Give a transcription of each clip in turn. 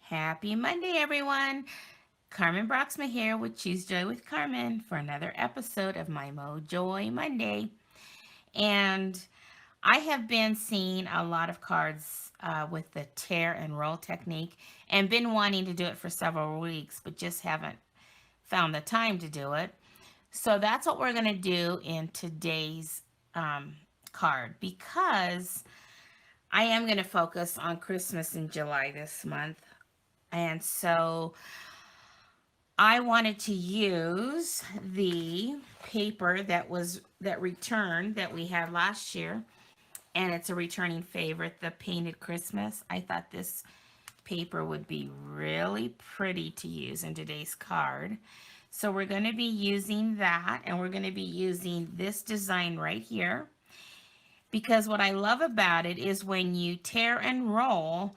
Happy Monday, everyone. Carmen Broxma here with Choose Joy with Carmen for another episode of my Mojoy Monday. And I have been seeing a lot of cards with the tear and roll technique and been wanting to do it for several weeks, but just haven't found the time to do it. So that's what we're going to do in today's card because I am going to focus on Christmas in July this month. And so I wanted to use the paper that returned that we had last year, and it's a returning favorite, the Painted Christmas. I thought this paper would be really pretty to use in today's card. So we're going to be using that, and we're going to be using this design right here, because what I love about it is when you tear and roll,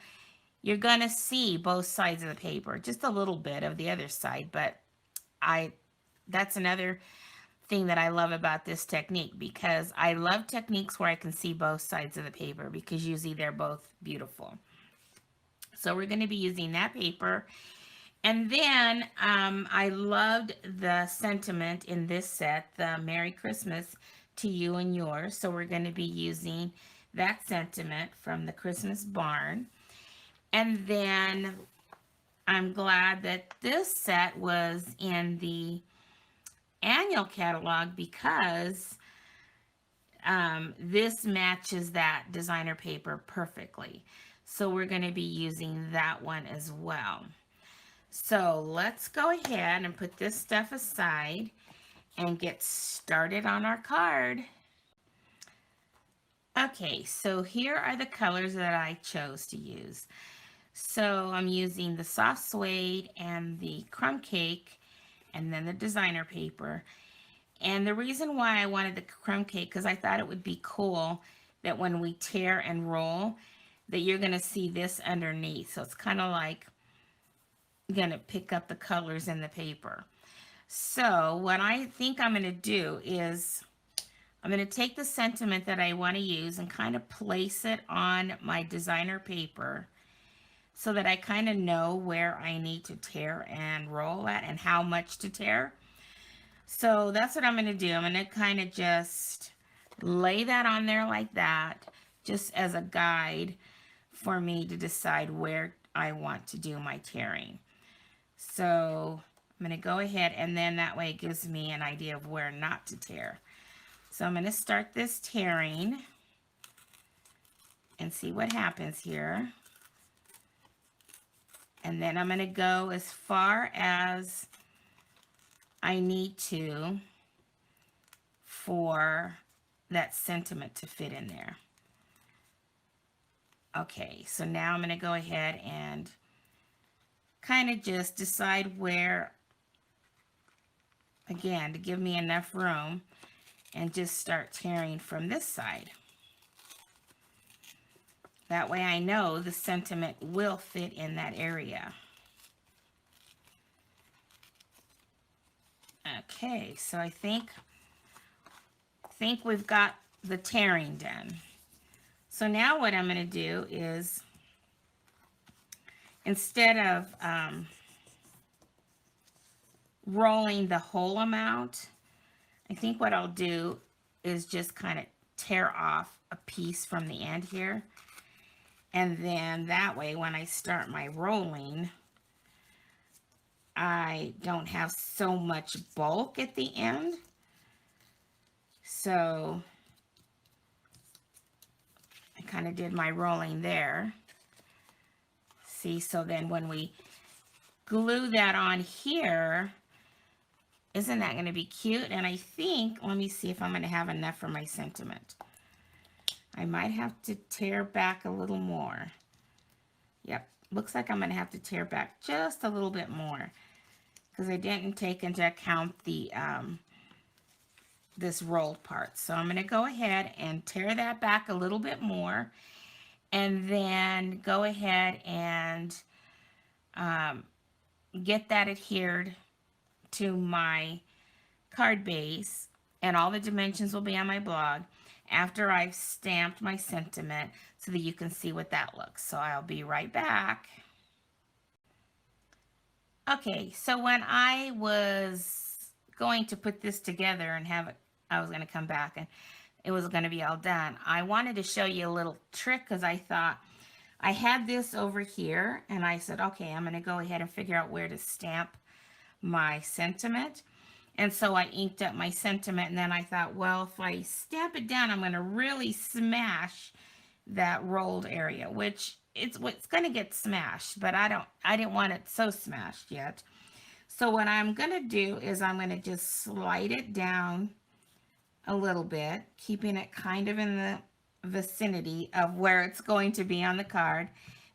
you're going to see both sides of the paper, just a little bit of the other side, but I that's another thing that I love about this technique, because I love techniques where I can see both sides of the paper because usually they're both beautiful. So we're going to be using that paper. And then I loved the sentiment in this set, the Merry Christmas to you and yours. So we're going to be using that sentiment from the Christmas barn. And then I'm glad that this set was in the annual catalog because this matches that designer paper perfectly. So we're going to be using that one as well. So let's go ahead and put this stuff aside and get started on our card. Okay, so here are the colors that I chose to use. So I'm using the soft suede and the crumb cake and then the designer paper. And the reason why I wanted the crumb cake, because I thought it would be cool that when we tear and roll, that you're going to see this underneath. So it's kind of like going to pick up the colors in the paper. So what I think I'm going to do is I'm going to take the sentiment that I want to use and kind of place it on my designer paper so that I kind of know where I need to tear and roll at and how much to tear. So that's what I'm going to do. I'm going to kind of just lay that on there like that, just as a guide for me to decide where I want to do my tearing. So I'm going to go ahead, and then that way it gives me an idea of where not to tear. So I'm going to start this tearing and see what happens here. And then I'm going to go as far as I need to for that sentiment to fit in there. Okay, so now I'm going to go ahead and kind of just decide where, again, to give me enough room, and just start tearing from this side. That way I know the sentiment will fit in that area. Okay, so I think we've got the tearing done. So now what I'm going to do is, instead of rolling the whole amount, I think what I'll do is just kind of tear off a piece from the end here. And then that way, when I start my rolling, I don't have so much bulk at the end. So I kind of did my rolling there. See, so then when we glue that on here, isn't that going to be cute? And I think, let me see if I'm going to have enough for my sentiment. I might have to tear back a little more. Yep, looks like I'm going to have to tear back just a little bit more because I didn't take into account the this rolled part. So I'm going to go ahead and tear that back a little bit more, and then go ahead and get that adhered to my card base, and all the dimensions will be on my blog after I've stamped my sentiment so that you can see what that looks. So I'll be right back. Okay, so when I was going to put this together and have it, I was going to come back and it was going to be all done. I wanted to show you a little trick because I thought I had this over here and I said, okay, I'm going to go ahead and figure out where to stamp my sentiment. And so I inked up my sentiment and then I thought, well, if I stamp it down, I'm going to really smash that rolled area, which it's what's going to get smashed, but I didn't want it so smashed yet. So what I'm going to do is I'm going to just slide it down a little bit, keeping it kind of in the vicinity of where it's going to be on the card.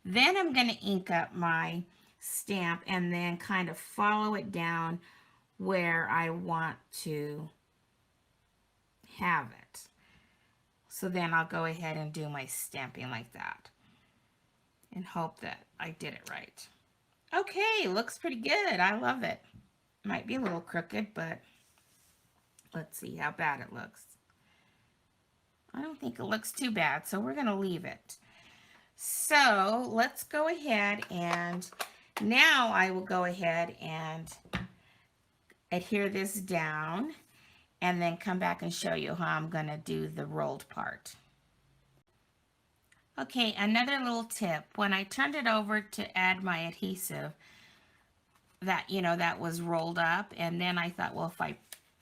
Then I'm going to ink up my stamp and then kind of follow it down where I want to have it. So then I'll go ahead and do my stamping like that and hope that I did it right. Okay, looks pretty good. I love it. Might be a little crooked, but let's see how bad it looks. I don't think it looks too bad, so we're going to leave it. So let's go ahead and now I will go ahead and adhere this down and then come back and show you how I'm going to do the rolled part. Okay, another little tip. When I turned it over to add my adhesive, that was rolled up, and then I thought, well, if I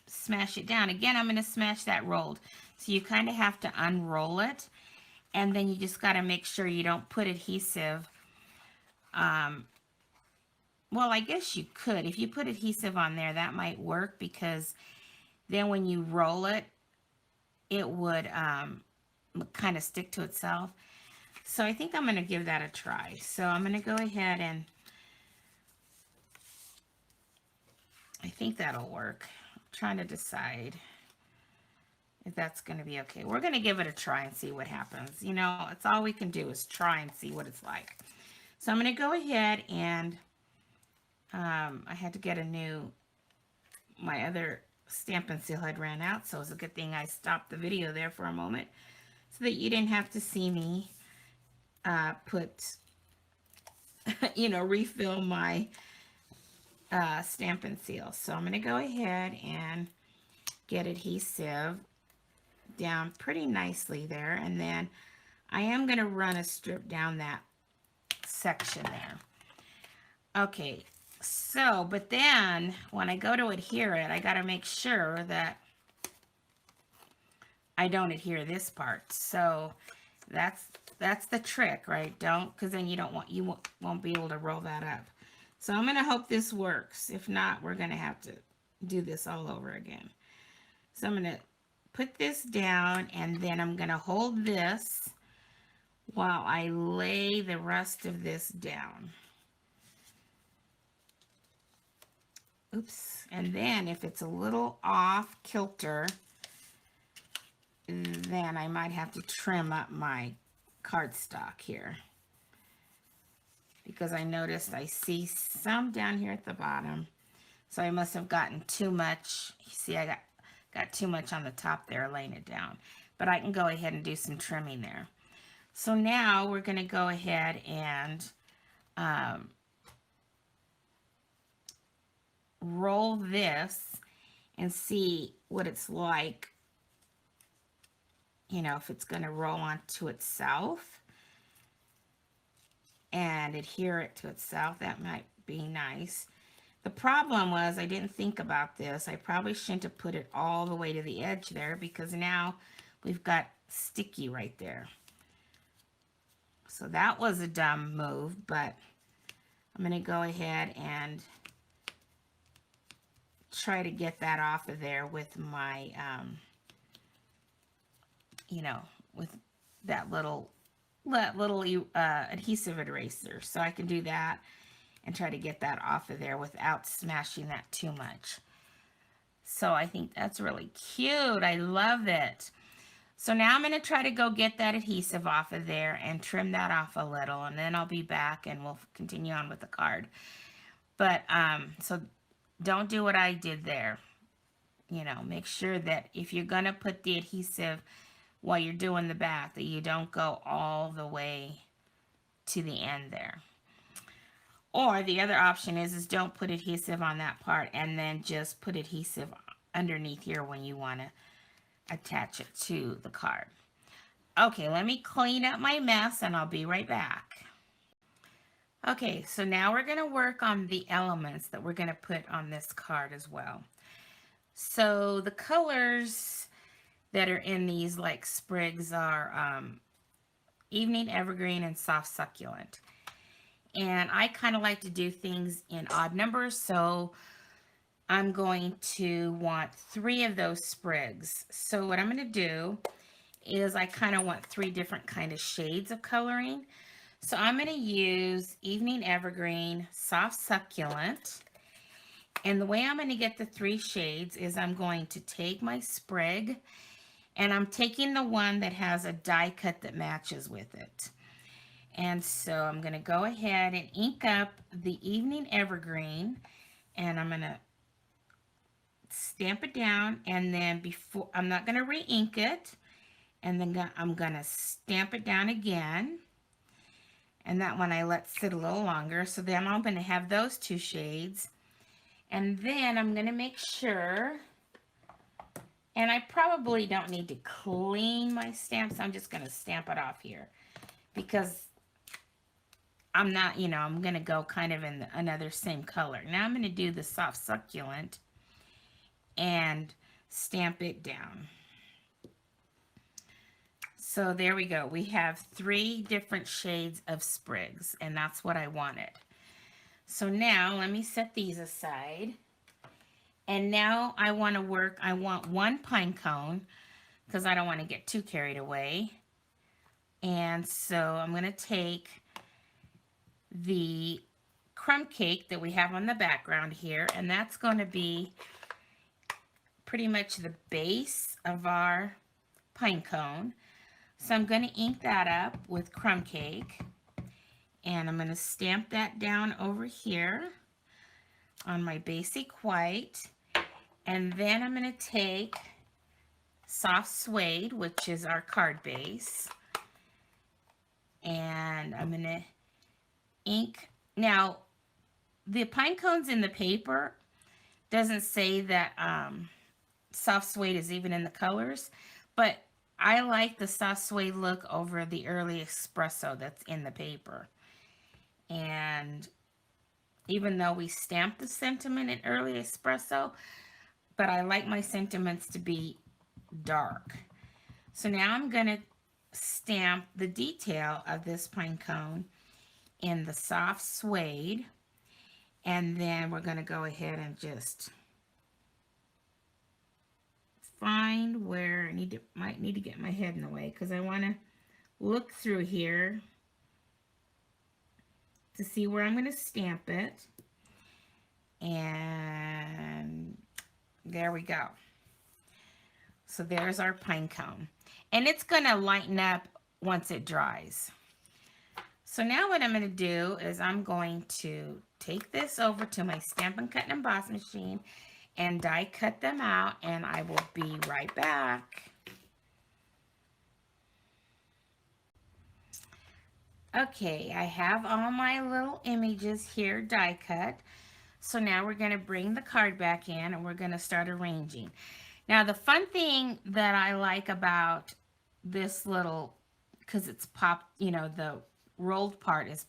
smash it down, again, I'm going to smash that rolled. So you kind of have to unroll it, and then you just got to make sure you don't put adhesive. Well, I guess you could. If you put adhesive on there, that might work because then when you roll it, it would kind of stick to itself. So I think I'm going to give that a try. So I'm going to go ahead and I think that'll work. I'm trying to decide if that's going to be okay. We're going to give it a try and see what happens. It's all we can do is try and see what it's like. So I'm going to go ahead and I had to get my other Stampin' Seal had ran out, so it's a good thing I stopped the video there for a moment so that you didn't have to see me refill my Stampin' Seal. So I'm going to go ahead and get adhesive down pretty nicely there, and then I am going to run a strip down that section there. Okay, so, but then when I go to adhere it, I got to make sure that I don't adhere this part. So that's the trick, right? Because then you won't be able to roll that up. So I'm going to hope this works. If not, we're going to have to do this all over again. So I'm going to put this down, and then I'm going to hold this while I lay the rest of this down. Oops. And then if it's a little off kilter, then I might have to trim up my cardstock here, because I noticed I see some down here at the bottom. So I must have gotten too much. You see, I got too much on the top there laying it down. But I can go ahead and do some trimming there. So now we're going to go ahead and roll this and see what it's like, if it's going to roll onto itself and adhere it to itself. That might be nice. The problem was I didn't think about this. I probably shouldn't have put it all the way to the edge there, because now we've got sticky right there. So that was a dumb move, but I'm going to go ahead and try to get that off of there with my, with that little adhesive eraser. So I can do that and try to get that off of there without smashing that too much. So I think that's really cute. I love it. So now I'm going to try to go get that adhesive off of there and trim that off a little, and then I'll be back and we'll continue on with the card. But so don't do what I did there. Make sure that if you're going to put the adhesive while you're doing the back, that you don't go all the way to the end there. Or the other option is don't put adhesive on that part and then just put adhesive underneath here when you want to attach it to the card. Okay, let me clean up my mess and I'll be right back. Okay, so now we're going to work on the elements that we're going to put on this card as well. So the colors that are in these like sprigs are Evening Evergreen and Soft Succulent. And I kind of like to do things in odd numbers, so I'm going to want 3 of those sprigs. So what I'm going to do is I kind of want 3 different kind of shades of coloring. So I'm going to use Evening Evergreen, Soft Succulent. And the way I'm going to get the 3 shades is I'm going to take my sprig and I'm taking the one that has a die cut that matches with it. And so I'm going to go ahead and ink up the Evening Evergreen, and I'm going to stamp it down, and then before, I'm not going to re-ink it, and then I'm going to stamp it down again. And that one I let sit a little longer. So then I'm going to have those 2 shades. And then I'm going to make sure, and I probably don't need to clean my stamps. I'm just going to stamp it off here because I'm not, I'm going to go kind of in another same color. Now I'm going to do the Soft Succulent and stamp it down. So there we go. We have 3 different shades of sprigs, and that's what I wanted. So now let me set these aside. And now I want 1 pine cone because I don't want to get too carried away. And so I'm going to take the crumb cake that we have on the background here, and that's going to be pretty much the base of our pine cone. So I'm going to ink that up with crumb cake, and I'm going to stamp that down over here on my basic white. And then I'm going to take Soft Suede, which is our card base, and I'm going to ink. Now, the pine cones in the paper doesn't say that Soft Suede is even in the colors, but I like the Soft Suede look over the Early Espresso that's in the paper. And even though we stamped the sentiment in Early Espresso, but I like my sentiments to be dark. So now I'm going to stamp the detail of this pine cone in the Soft Suede, and then we're going to go ahead and just find where I might need to get my head in the way because I want to look through here to see where I'm going to stamp it. And there we go. So there's our pine cone, and it's going to lighten up once it dries. So now what I'm going to do is I'm going to take this over to my Stampin' Cut and Emboss machine and die cut them out, and I will be right back. Okay, I have all my little images here die cut. So now we're going to bring the card back in and we're going to start arranging. Now the fun thing that I like about this little, because it's popped, the rolled part is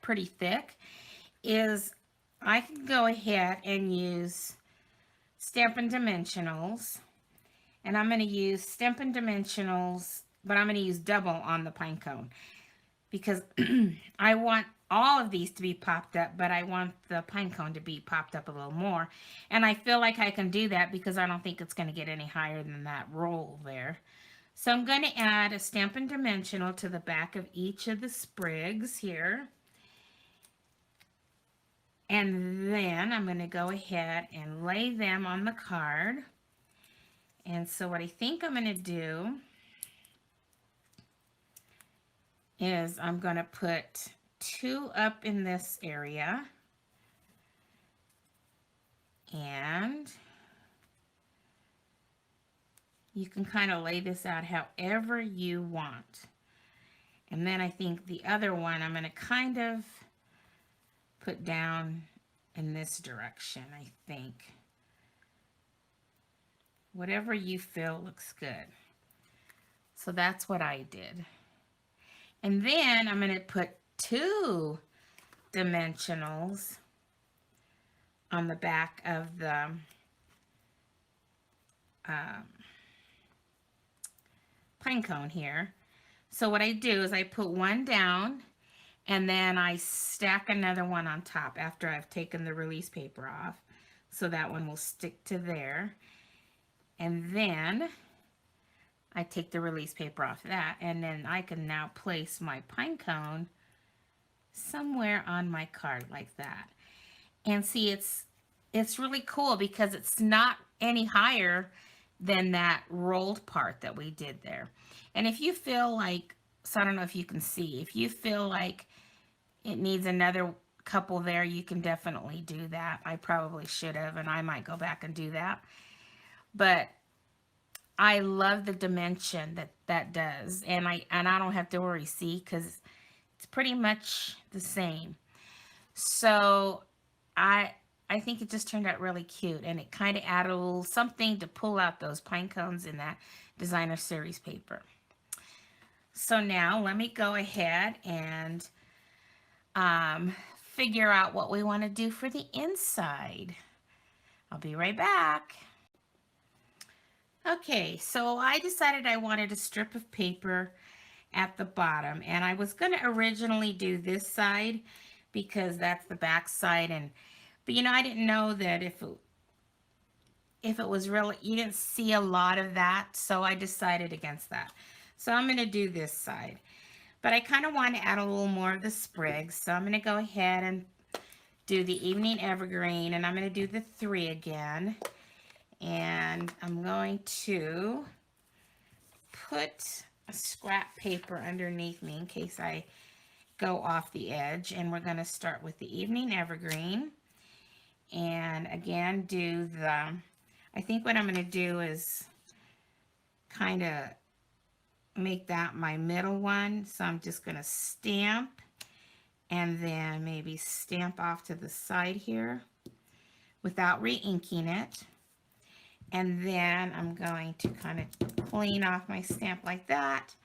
pretty thick, is I can go ahead and use Stampin' Dimensionals, and I'm going to use Stampin' Dimensionals, but I'm going to use double on the pine cone because I want all of these to be popped up, but I want the pine cone to be popped up a little more, and I feel like I can do that because I don't think it's going to get any higher than that roll there. So I'm going to add a Stampin' Dimensional to the back of each of the sprigs here. And then I'm going to go ahead and lay them on the card. And so what I think I'm going to do is I'm going to put 2 up in this area. And you can kind of lay this out however you want. And then I think the other one I'm going to kind of put down in this direction, I think. Whatever you feel looks good. So that's what I did. And then I'm going to put 2 dimensionals on the back of the um, pine cone here. So what I do is I put one down and then I stack another one on top after I've taken the release paper off. So that one will stick to there. And then I take the release paper off that, and then I can now place my pine cone somewhere on my card like that. And see, it's really cool because it's not any higher than that rolled part that we did there. And if you feel like, so I don't know if you can see, if you feel like it needs another couple there, you can definitely do that. I probably should have, and I might go back and do that. But I love the dimension that does, and I don't have to worry, see, because it's pretty much the same. So I think it just turned out really cute, and it kind of added a little something to pull out those pine cones in that designer series paper. So now let me go ahead and figure out what we want to do for the inside. I'll be right back. Okay, so I decided I wanted a strip of paper at the bottom, and I was going to originally do this side because that's the back side, but you know, I didn't know that if it was really, you didn't see a lot of that, so I decided against that. So I'm going to do this side, but I kind of want to add a little more of the sprigs, so I'm going to go ahead and do the evening evergreen, and I'm going to do the 3 again. And I'm going to put a scrap paper underneath me in case I go off the edge. And we're going to start with the evening evergreen. And again, do the, I think what I'm going to do is kind of make that my middle one. So I'm just going to stamp and then maybe stamp off to the side here without re-inking it. And then I'm going to kind of clean off my stamp like that,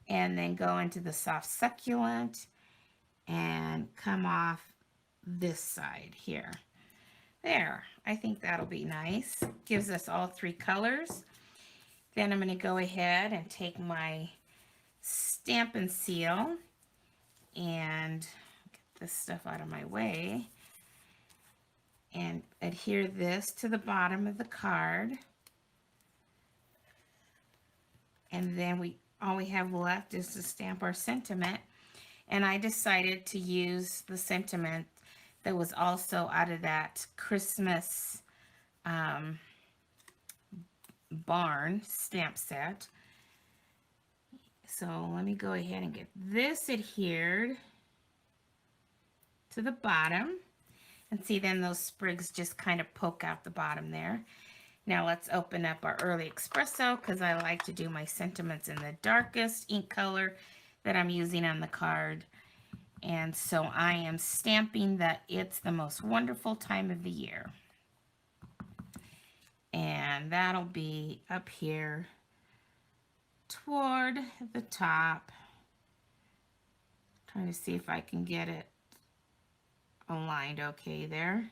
and then go into the soft succulent and come off this side here. There, I think that'll be nice. Gives us all 3 colors. Then I'm going to go ahead and take my Stampin' Seal and get this stuff out of my way and adhere this to the bottom of the card. And then all we have left is to stamp our sentiment. And I decided to use the sentiment that was also out of that Christmas barn stamp set. So let me go ahead and get this adhered to the bottom. And see, then those sprigs just kind of poke out the bottom there. Now let's open up our Early Espresso because I like to do my sentiments in the darkest ink color that I'm using on the card. And so I am stamping that it's the most wonderful time of the year. And that'll be up here toward the top. Trying to see if I can get it aligned okay there.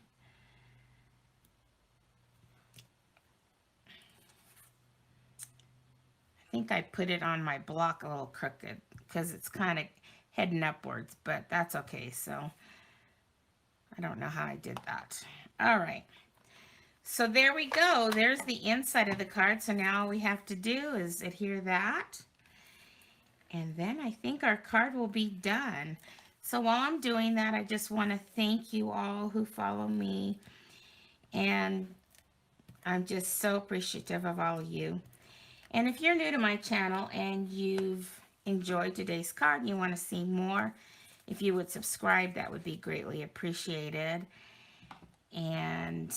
I think I put it on my block a little crooked because it's kind of heading upwards, but that's okay. So I don't know how I did that. All right. So there we go. There's the inside of the card. So now all we have to do is adhere that. And then I think our card will be done. So while I'm doing that, I just want to thank you all who follow me. And I'm just so appreciative of all of you. And if you're new to my channel and you've enjoyed today's card and you want to see more, if you would subscribe, that would be greatly appreciated. And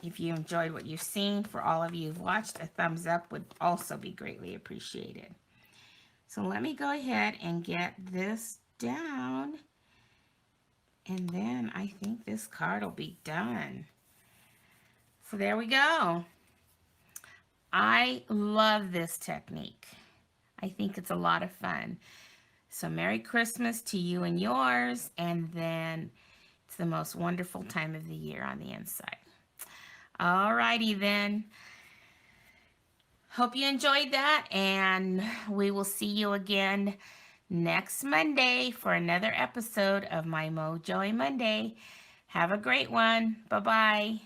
if you enjoyed what you've seen, for all of you who've watched, a thumbs up would also be greatly appreciated. So let me go ahead and get this down And then I think this card will be done. So there we go. I love this technique. I think it's a lot of fun. So Merry Christmas to you and yours, and then it's the most wonderful time of the year on the inside. Alrighty then. Hope you enjoyed that, and we will see you again next Monday for another episode of My Mojo Monday. Have a great one. Bye-bye.